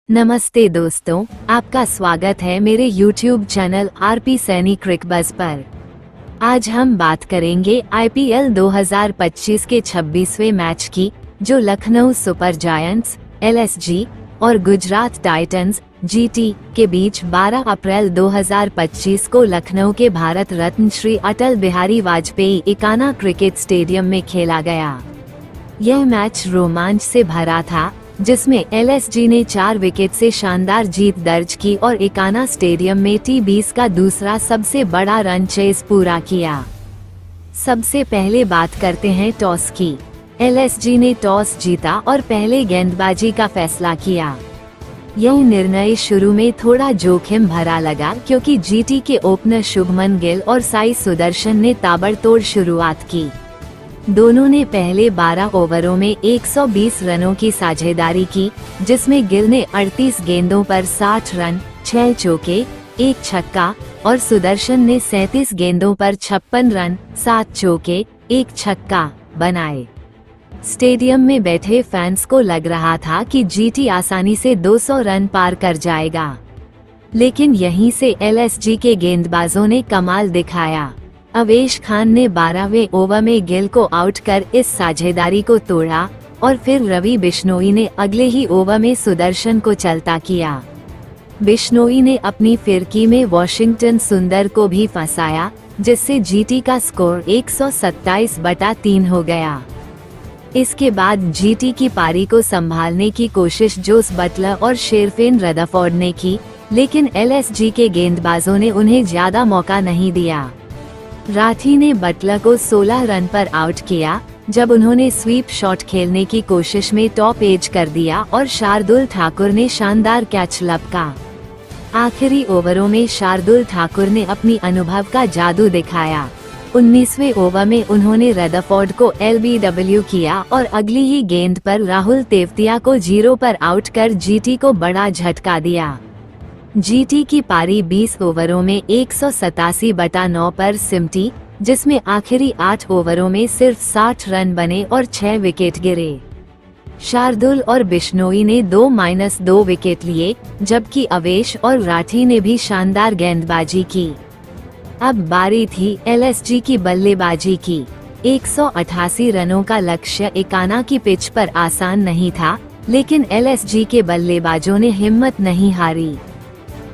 नमस्ते दोस्तों, आपका स्वागत है मेरे YouTube channel RP Saini Cricbuzz पर। आज हम बात करेंगे IPL 2025 के 26वें मैच की, जो लखनऊ सुपर जायंट्स LSG और गुजरात टाइटंस GT के बीच 12 अप्रैल 2025 को लखनऊ के भारत रत्न श्री अटल बिहारी वाजपेयी इकाना क्रिकेट स्टेडियम में खेला गया। यह मैच रोमांच से भरा था, जिसमें LSG ने 4 विकेट से शानदार जीत दर्ज की और इकाना स्टेडियम में T20 का दूसरा सबसे बड़ा रन चेज पूरा किया। सबसे पहले बात करते हैं टॉस की। LSG ने टॉस जीता और पहले गेंदबाजी का फैसला किया। यह निर्णय शुरू में थोड़ा जोखिम भरा लगा, क्योंकि GT के ओपनर शुभमन गिल और साई सुदर्शन ने ताबड़तोड़ शुरुआत की। दोनों ने पहले 12 ओवरों में 120 रनों की साझेदारी की, जिसमें गिल ने 38 गेंदों पर 60 रन, 6 चौके, 1 छक्का और सुदर्शन ने 37 गेंदों पर 56 रन, 7 चौके, 1 छक्का बनाए। स्टेडियम में बैठे फैंस को लग रहा था कि GT आसानी से 200 रन पार कर जाएगा, लेकिन यहीं से LSG के गेंदबाजों ने कमाल दिखाया। अवेश खान ने 12वें ओवर में गिल को आउट कर इस साझेदारी को तोड़ा और फिर रवि बिश्नोई ने अगले ही ओवर में सुदर्शन को चलता किया। बिश्नोई ने अपनी फिरकी में वॉशिंगटन सुंदर को भी फंसाया, जिससे GT का स्कोर 127/3 हो गया। इसके बाद GT की पारी को संभालने की कोशिश जोस बटलर और शेरफेन रदरफोर्ड ने की, लेकिन LSG के गेंदबाजों ने उन्हें ज्यादा मौका नहीं दिया। राठी ने बटलर को 16 रन पर आउट किया, जब उन्होंने स्वीप शॉट खेलने की कोशिश में टॉप एज कर दिया और शार्दुल ठाकुर ने शानदार कैच लपका। आखिरी ओवरों में शार्दुल ठाकुर ने अपनी अनुभव का जादू दिखाया। 19वें ओवर में उन्होंने रदरफोर्ड को LBW किया और अगली ही गेंद पर राहुल तेवतिया को 0 पर आउट कर GT को बड़ा झटका दिया। GT की पारी 20 ओवरों में 187/9 पर सिमटी, जिसमें आखिरी 8 ओवरों में सिर्फ 60 रन बने और 6 विकेट गिरे। शार्दुल और बिश्नोई ने 2-2 विकेट लिए, जबकि अवेश और राठी ने भी शानदार गेंदबाजी की। अब बारी थी LSG की बल्लेबाजी की। 188 रनों का लक्ष्य इकाना की पिच पर आसान नहीं था, लेकिन LSG के बल्लेबाजों ने हिम्मत नहीं हारी।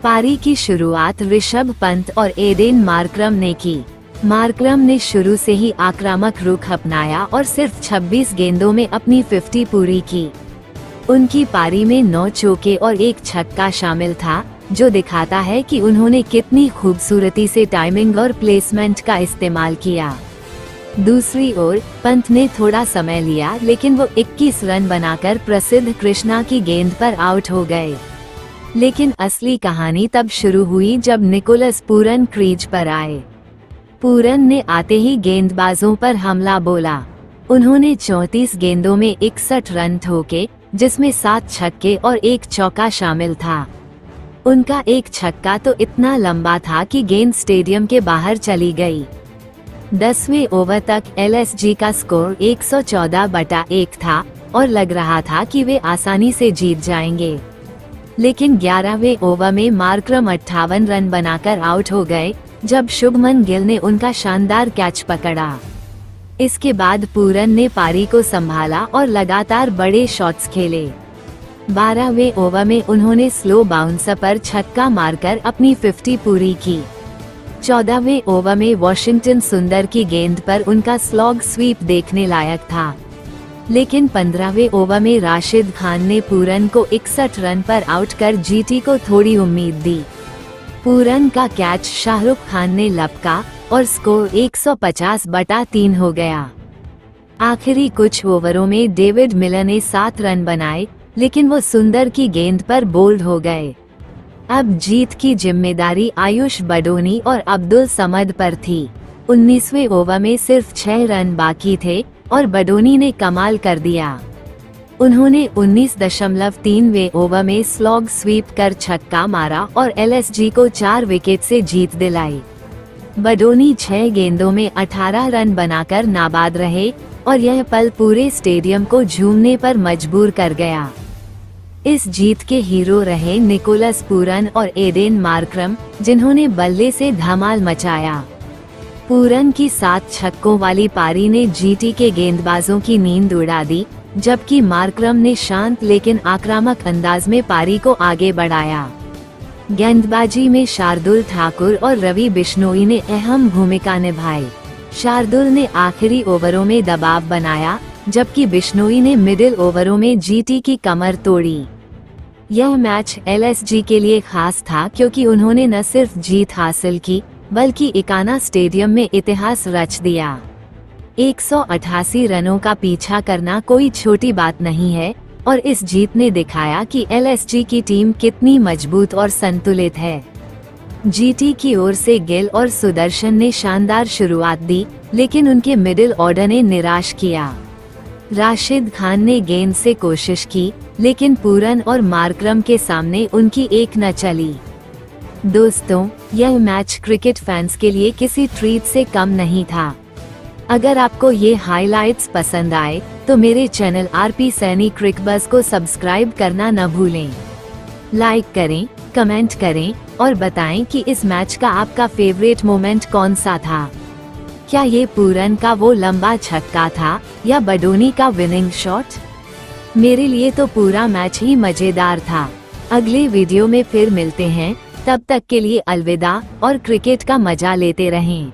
पारी की शुरुआत ऋषभ पंत और एडेन मार्करम ने की। मार्करम ने शुरू से ही आक्रामक रुख अपनाया और सिर्फ 26 गेंदों में अपनी 50 पूरी की। उनकी पारी में 9 चौके और 1 छक्का शामिल था, जो दिखाता है कि उन्होंने कितनी खूबसूरती से टाइमिंग और प्लेसमेंट का इस्तेमाल किया। दूसरी ओर पंत ने थोड़ा समय लिया, लेकिन वो 21 रन बनाकर प्रसिद्ध कृष्णा की गेंद पर आउट हो गए। लेकिन असली कहानी तब शुरू हुई जब निकोलस पूरन क्रीज पर आए। पूरन ने आते ही गेंदबाजों पर हमला बोला। उन्होंने 34 गेंदों में 61 रन ठोके, जिसमें 7 छक्के और 1 चौका शामिल था। उनका 1 छक्का तो इतना लंबा था कि गेंद स्टेडियम के बाहर चली गई। 10वें ओवर तक LSG का स्कोर 114/1 था और लग रहा था कि वे आसानी से जीत जाएंगे, लेकिन 11वें ओवर में मार्करम 58 रन बनाकर आउट हो गए, जब शुभमन गिल ने उनका शानदार कैच पकड़ा। इसके बाद पूरन ने पारी को संभाला और लगातार बड़े शॉट्स खेले। 12वें ओवर में उन्होंने स्लो बाउंसर पर छक्का मारकर अपनी 50 पूरी की। 14वें ओवर में वॉशिंगटन सुंदर की गेंद पर उनका स्लॉग स्वीप देखने लायक था, लेकिन 15वें ओवर में राशिद खान ने पूरन को 61 रन पर आउट कर GT को थोड़ी उम्मीद दी। पूरन का कैच शाहरुख खान ने लपका और स्कोर 150/3 हो गया। आखिरी कुछ ओवरों में डेविड मिलर ने 7 रन बनाए, लेकिन वो सुंदर की गेंद पर बोल्ड हो गए। अब जीत की जिम्मेदारी आयुष बडोनी और अब्दुल समद पर थी। 19वें ओवर में सिर्फ 6 रन बाकी थे और बडोनी ने कमाल कर दिया। उन्होंने 19.3वें ओवर में स्लॉग स्वीप कर छक्का मारा और LSG को 4 विकेट से जीत दिलाई। बडोनी 6 गेंदों में 18 रन बनाकर नाबाद रहे और यह पल पूरे स्टेडियम को झूमने पर मजबूर कर गया। इस जीत के हीरो रहे निकोलस पूरन और एडेन मार्क्रम, जिन्होंने बल्ले से धमाल मचाया। पूरन की 7 छक्कों वाली पारी ने जीटी के गेंदबाजों की नींद उड़ा दी, जबकि मार्क्रम ने शांत लेकिन आक्रामक अंदाज में पारी को आगे बढ़ाया। गेंदबाजी में शार्दुल ठाकुर और रवि बिश्नोई ने अहम भूमिका निभाई। शार्दुल ने आखिरी ओवरों में दबाव बनाया, जबकि बिश्नोई ने मिडिल ओवरों में जीटी की कमर तोड़ी। यह मैच एलएसजी के लिए खास था क्योंकि उन्होंने न सिर्फ जीत हासिल की, बल्कि इकाना स्टेडियम में इतिहास रच दिया। 188 रनों का पीछा करना कोई छोटी बात नहीं है और इस जीत ने दिखाया कि एलएसजी की टीम कितनी मजबूत और संतुलित है। जीटी की ओर से गिल और सुदर्शन ने शानदार शुरुआत दी, लेकिन उनके मिडिल ऑर्डर ने निराश किया। राशिद खान ने गेंद से कोशिश की, लेकिन पूरन और मार्क्रम के सामने उनकी एक न चली। दोस्तों, यह मैच क्रिकेट फैंस के लिए किसी ट्रीट से कम नहीं था। अगर आपको ये हाइलाइट्स पसंद आए तो मेरे चैनल आरपी सैनी क्रिकबज़ को सब्सक्राइब करना न भूलें। लाइक करें, कमेंट करें और बताएं कि इस मैच का आपका फेवरेट मोमेंट कौन सा था। क्या ये पूरन का वो लंबा छक्का था या बडोनी का विनिंग शॉट? मेरे लिए तो पूरा मैच ही मजेदार था। अगले वीडियो में फिर मिलते हैं, तब तक के लिए अलविदा और क्रिकेट का मजा लेते रहें।